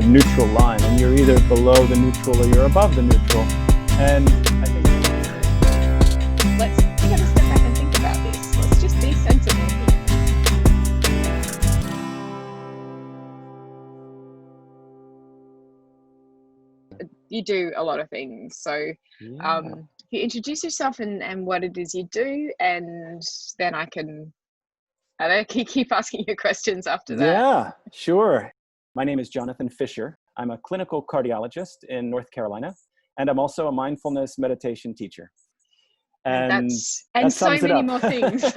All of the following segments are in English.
of neutral line, and you're either below the neutral or you're above the neutral. And I think let's take a step back and think about this. Let's just be sensible here. You do a lot of things, so if you introduce yourself and what it is you do, and then I don't keep asking you questions after that. Yeah, sure. My name is Jonathan Fisher. I'm a clinical cardiologist in North Carolina, and I'm also a mindfulness meditation teacher. And that so many more things.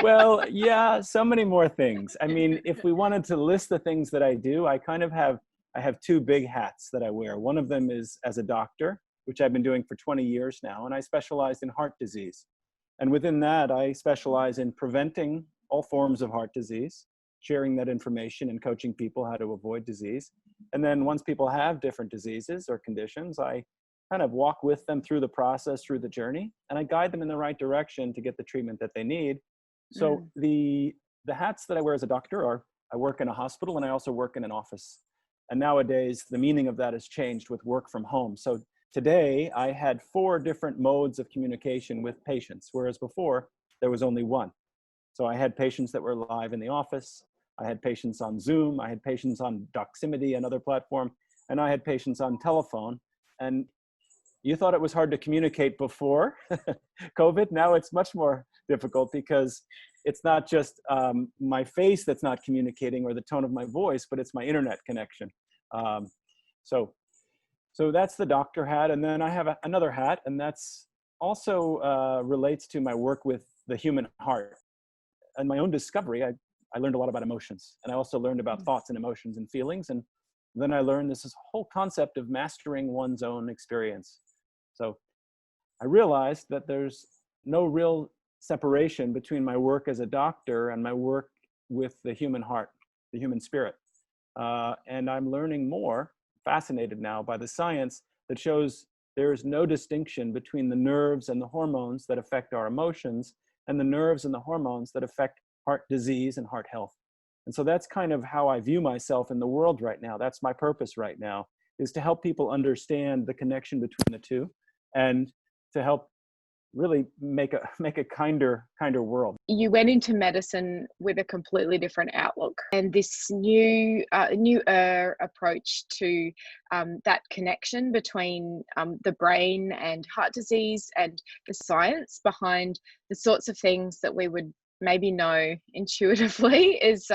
Well, yeah, so many more things. I mean, if we wanted to list the things that I do, I have two big hats that I wear. One of them is as a doctor, which I've been doing for 20 years now, and I specialize in heart disease. And within that, I specialize in preventing all forms of heart disease, sharing that information and coaching people how to avoid disease. And then once people have different diseases or conditions, I kind of walk with them through the process, through the journey, and I guide them in the right direction to get the treatment that they need. So the hats that I wear as a doctor are, I work in a hospital and I also work in an office. And nowadays, the meaning of that has changed with work from home. So today, I had 4 different modes of communication with patients, whereas before, there was only one. So I had patients that were live in the office, I had patients on Zoom, I had patients on Doximity, another platform, and I had patients on telephone. And you thought it was hard to communicate before COVID. Now it's much more difficult because it's not just my face that's not communicating or the tone of my voice, but it's my internet connection. So that's the doctor hat. And then I have another hat, and that's also relates to my work with the human heart. And my own discovery, I learned a lot about emotions. And I also learned about thoughts and emotions and feelings. And then I learned this whole concept of mastering one's own experience. So I realized that there's no real separation between my work as a doctor and my work with the human heart, the human spirit. And I'm learning more, fascinated now by the science that shows there's no distinction between the nerves and the hormones that affect our emotions and the nerves and the hormones that affect heart disease and heart health. And so that's kind of how I view myself in the world right now. That's my purpose right now, is to help people understand the connection between the two and to help really make a kinder world. You went into medicine with a completely different outlook, and this new approach to that connection between the brain and heart disease and the science behind the sorts of things that we would maybe know intuitively is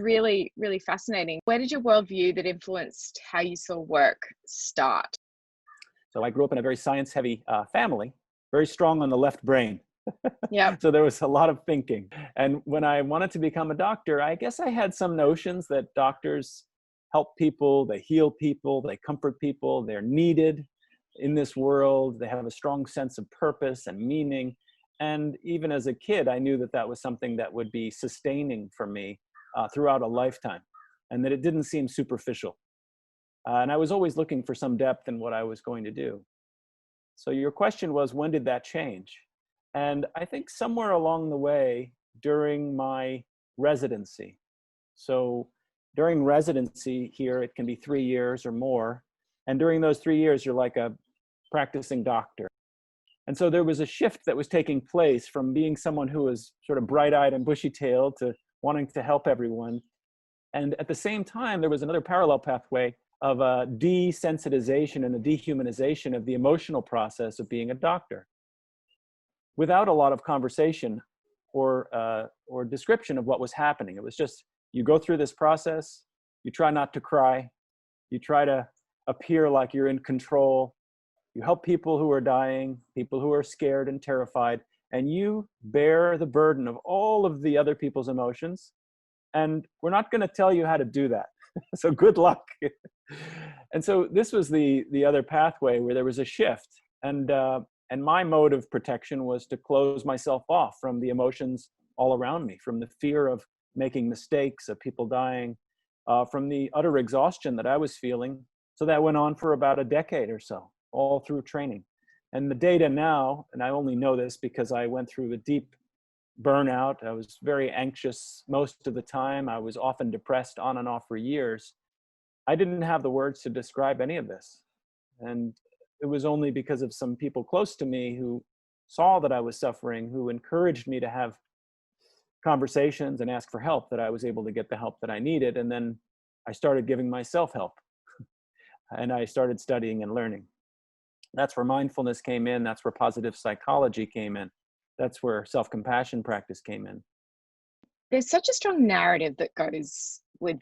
really, really fascinating. Where did your worldview that influenced how you saw work start? So I grew up in a very science-heavy family, very strong on the left brain. Yeah. So there was a lot of thinking. And when I wanted to become a doctor, I guess I had some notions that doctors help people, they heal people, they comfort people, they're needed in this world, they have a strong sense of purpose and meaning. And even as a kid, I knew that that was something that would be sustaining for me throughout a lifetime, and that it didn't seem superficial. And I was always looking for some depth in what I was going to do. So your question was, when did that change? And I think somewhere along the way during my residency. So during residency here, it can be 3 years or more. And during those 3 years, you're like a practicing doctor. And so there was a shift that was taking place from being someone who was sort of bright-eyed and bushy-tailed to wanting to help everyone. And at the same time, there was another parallel pathway of a desensitization and a dehumanization of the emotional process of being a doctor, without a lot of conversation or description of what was happening. It was just, you go through this process, you try not to cry, you try to appear like you're in control, you help people who are dying, people who are scared and terrified, and you bear the burden of all of the other people's emotions. And we're not going to tell you how to do that. So good luck. And so this was the other pathway where there was a shift. And my mode of protection was to close myself off from the emotions all around me, from the fear of making mistakes, of people dying, from the utter exhaustion that I was feeling. So that went on for about a decade or so, all through training. And the data now, and I only know this because I went through a deep burnout. I was very anxious most of the time. I was often depressed on and off for years. I didn't have the words to describe any of this. And it was only because of some people close to me who saw that I was suffering, who encouraged me to have conversations and ask for help, that I was able to get the help that I needed. And then I started giving myself help, and I started studying and learning. That's where mindfulness came in. That's where positive psychology came in. That's where self-compassion practice came in. There's such a strong narrative that goes with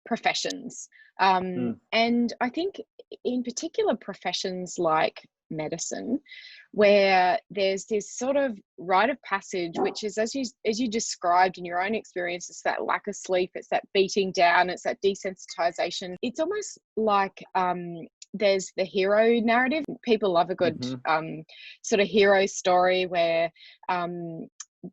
professions. Mm. And I think in particular professions like medicine, where there's this sort of rite of passage, which is, as you described in your own experience, it's that lack of sleep, it's that beating down, it's that desensitization. It's almost like there's the hero narrative. People love a good sort of hero story where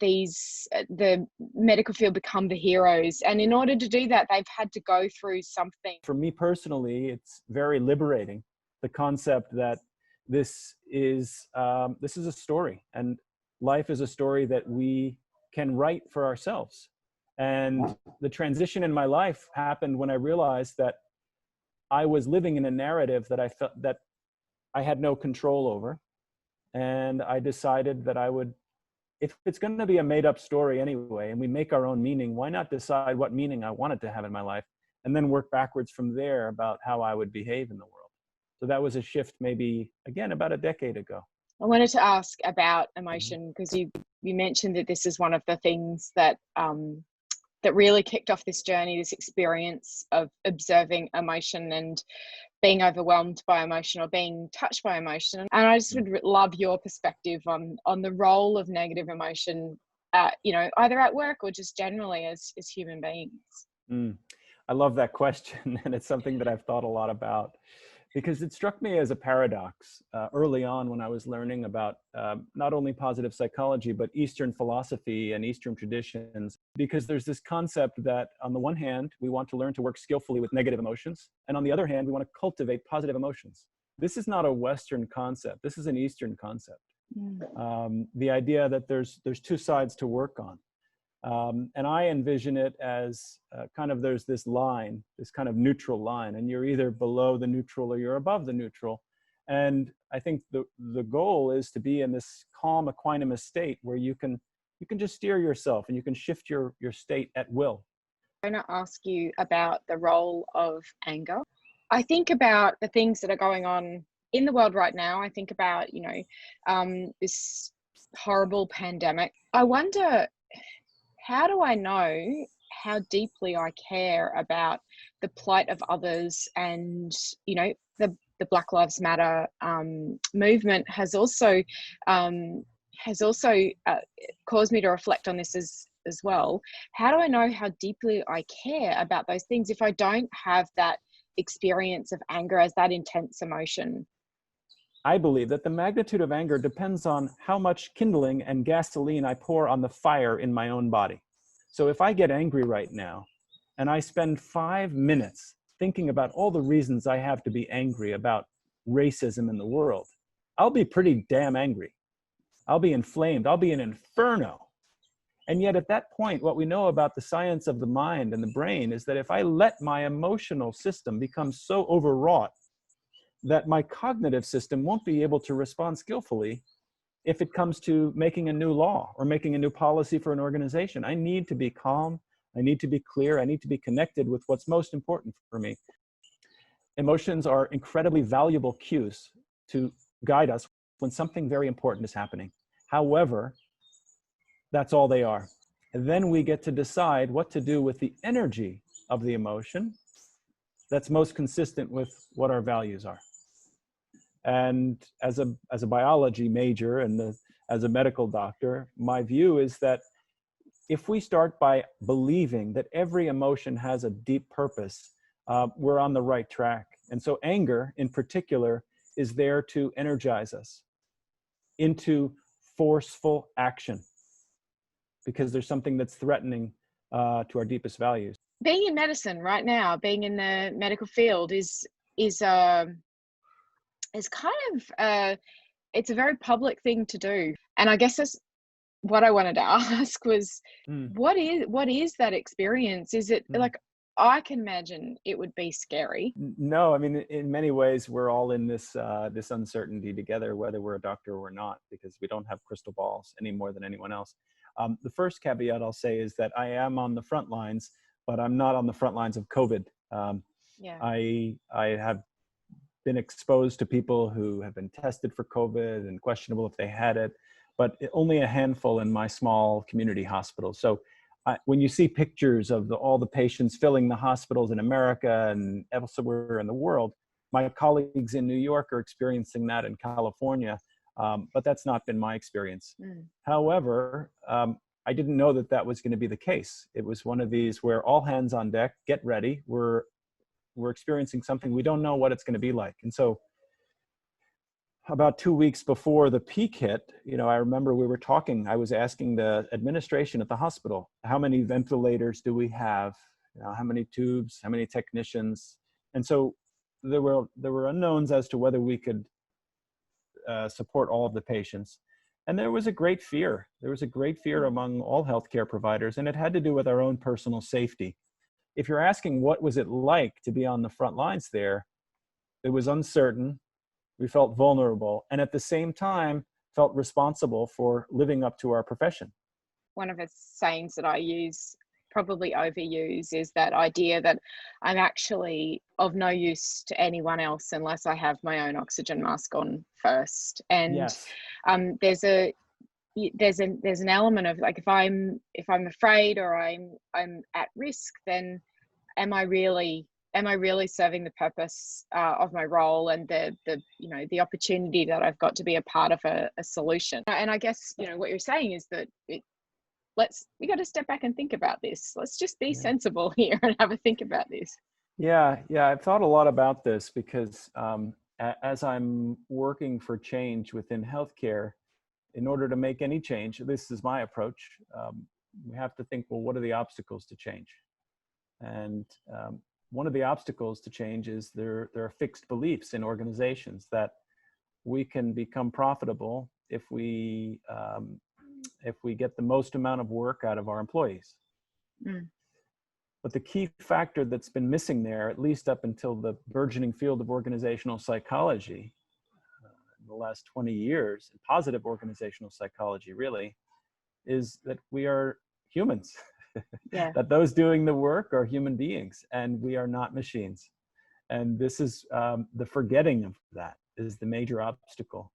the medical field become the heroes, and in order to do that they've had to go through something. For me personally, it's very liberating, the concept that this is a story, and life is a story that we can write for ourselves. And the transition in my life happened when I realized that I was living in a narrative that I felt that I had no control over. And I decided that I would, if it's going to be a made up story anyway, and we make our own meaning, why not decide what meaning I wanted to have in my life and then work backwards from there about how I would behave in the world. So that was a shift, maybe again, about a decade ago. I wanted to ask about emotion, because you mentioned that this is one of the things that that really kicked off this journey, this experience of observing emotion and being overwhelmed by emotion or being touched by emotion. And I just would love your perspective on the role of negative emotion, either at work or just generally as human beings. I love that question. And it's something that I've thought a lot about, because it struck me as a paradox early on when I was learning about not only positive psychology, but Eastern philosophy and Eastern traditions. Because there's this concept that on the one hand, we want to learn to work skillfully with negative emotions. And on the other hand, we want to cultivate positive emotions. This is not a Western concept. This is an Eastern concept. The idea that there's two sides to work on. And I envision it as there's this line, this kind of neutral line, and you're either below the neutral or you're above the neutral. And I think the goal is to be in this calm, equanimous state where you can just steer yourself and you can shift your state at will. I'm going to ask you about the role of anger. I think about the things that are going on in the world right now. I think about, this horrible pandemic. I wonder, how do I know how deeply I care about the plight of others? And, the Black Lives Matter movement has also caused me to reflect on this as well. How do I know how deeply I care about those things if I don't have that experience of anger as that intense emotion? I believe that the magnitude of anger depends on how much kindling and gasoline I pour on the fire in my own body. So if I get angry right now and I spend 5 minutes thinking about all the reasons I have to be angry about racism in the world, I'll be pretty damn angry. I'll be inflamed. I'll be an inferno. And yet at that point, what we know about the science of the mind and the brain is that if I let my emotional system become so overwrought that my cognitive system won't be able to respond skillfully if it comes to making a new law or making a new policy for an organization. I need to be calm. I need to be clear. I need to be connected with what's most important for me. Emotions are incredibly valuable cues to guide us when something very important is happening. However, that's all they are. And then we get to decide what to do with the energy of the emotion that's most consistent with what our values are. And as a biology major and as a medical doctor, my view is that if we start by believing that every emotion has a deep purpose, we're on the right track. And so anger in particular is there to energize us into forceful action because there's something that's threatening to our deepest values. Being in medicine right now, being in the medical field is kind of it's a very public thing to do. And I guess that's what I wanted to ask was, what is that experience? Is it like, I can imagine it would be scary. No, I mean, in many ways, we're all in this this uncertainty together, whether we're a doctor or not, because we don't have crystal balls any more than anyone else. The first caveat I'll say is that I am on the front lines, but I'm not on the front lines of COVID. Yeah. I have been exposed to people who have been tested for COVID and questionable if they had it, but only a handful in my small community hospital. So when you see pictures of all the patients filling the hospitals in America and elsewhere in the world, my colleagues in New York are experiencing that in California, but that's not been my experience. Mm. However, I didn't know that that was going to be the case. It was one of these where all hands on deck, get ready. We're experiencing something we don't know what it's going to be like. And so about 2 weeks before the peak hit, I remember we were talking, I was asking the administration at the hospital, how many ventilators do we have? How many tubes, how many technicians? And so there were unknowns as to whether we could support all of the patients. And there was a great fear. There was a great fear among all healthcare providers, and it had to do with our own personal safety. If you're asking what was it like to be on the front lines there, it was uncertain. We felt vulnerable, and at the same time felt responsible for living up to our profession. One of the sayings that I use, probably overuse, is that idea that I'm actually of no use to anyone else unless I have my own oxygen mask on first. And Yes. there's an element of like, if I'm afraid or I'm at risk, then am I really serving the purpose of my role and the opportunity that I've got to be a part of a solution? And I guess what you're saying is that we got to step back and think about this. Let's just be sensible here and have a think about this. Yeah, I've thought a lot about this because as I'm working for change within healthcare, in order to make any change, this is my approach, we have to think, well, what are the obstacles to change? And one of the obstacles to change is there are fixed beliefs in organizations that we can become profitable if we get the most amount of work out of our employees. Mm. But the key factor that's been missing there, at least up until the burgeoning field of organizational psychology in the last 20 years, and positive organizational psychology really, is that we are humans. Yeah. That those doing the work are human beings and we are not machines. And this is the forgetting of that is the major obstacle.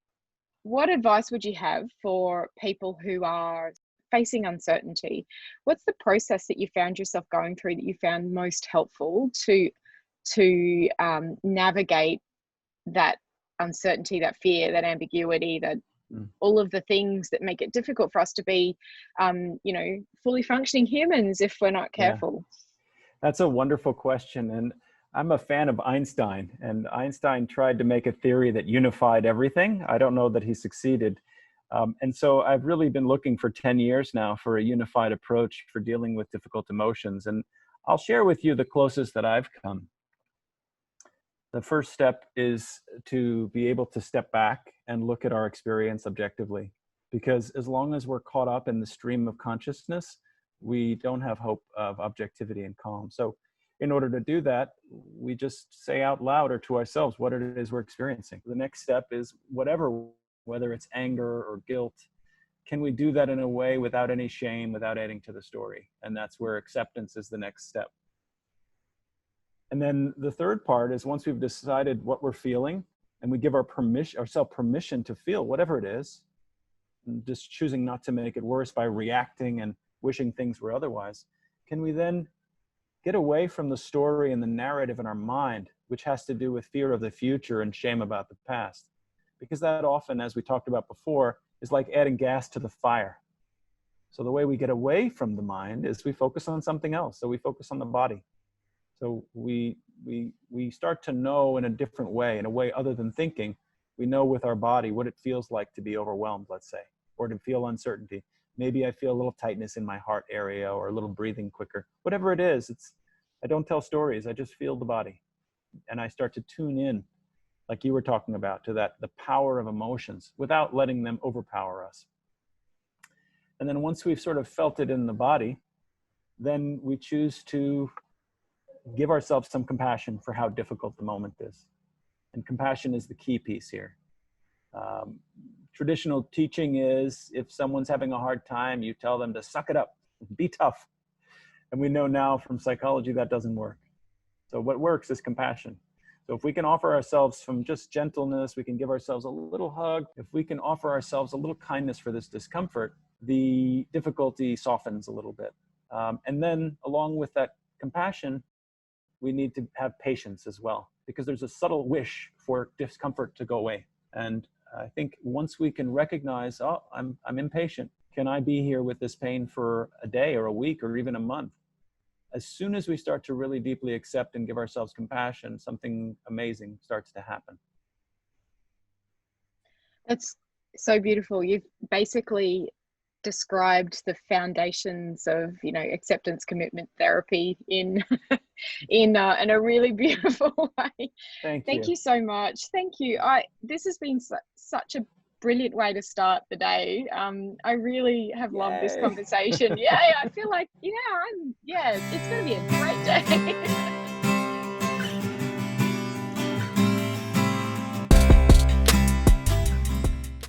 What advice would you have for people who are facing uncertainty? What's the process that you found yourself going through that you found most helpful to navigate that uncertainty, that fear, that ambiguity, that all of the things that make it difficult for us to be, fully functioning humans if we're not careful? That's a wonderful question. And I'm a fan of Einstein, and Einstein tried to make a theory that unified everything. I don't know that he succeeded. And so I've really been looking for 10 years now for a unified approach for dealing with difficult emotions. And I'll share with you the closest that I've come. The first step is to be able to step back and look at our experience objectively, because as long as we're caught up in the stream of consciousness, we don't have hope of objectivity and calm. So in order to do that, we just say out loud or to ourselves what it is we're experiencing. The next step is whether it's anger or guilt, can we do that in a way without any shame, without adding to the story? And that's where acceptance is the next step. And then the third part is once we've decided what we're feeling and we give ourselves permission to feel whatever it is, and just choosing not to make it worse by reacting and wishing things were otherwise, can we then get away from the story and the narrative in our mind, which has to do with fear of the future and shame about the past? Because that often, as we talked about before, is like adding gas to the fire. So the way we get away from the mind is we focus on something else. So we focus on the body. So we start to know in a different way, in a way other than thinking. We know with our body what it feels like to be overwhelmed, let's say, or to feel uncertainty. Maybe I feel a little tightness in my heart area or a little breathing quicker. Whatever it is, I don't tell stories. I just feel the body. And I start to tune in, like you were talking about, to the power of emotions without letting them overpower us. And then once we've sort of felt it in the body, then we choose to give ourselves some compassion for how difficult the moment is. And compassion is the key piece here. Traditional teaching is if someone's having a hard time, you tell them to suck it up, be tough. And we know now from psychology that doesn't work. So what works is compassion. So if we can offer ourselves from just gentleness, we can give ourselves a little hug. If we can offer ourselves a little kindness for this discomfort, the difficulty softens a little bit. And then along with that compassion, we need to have patience as well, because there's a subtle wish for discomfort to go away. And I think once we can recognize, oh, I'm impatient. Can I be here with this pain for a day or a week or even a month? As soon as we start to really deeply accept and give ourselves compassion, something amazing starts to happen. That's so beautiful. You've basically described the foundations of, you know, acceptance commitment therapy in in a really beautiful way. Thank you so much. Thank you. This has been such a brilliant way to start the day. I really have loved this conversation. I feel like, it's going to be a great day.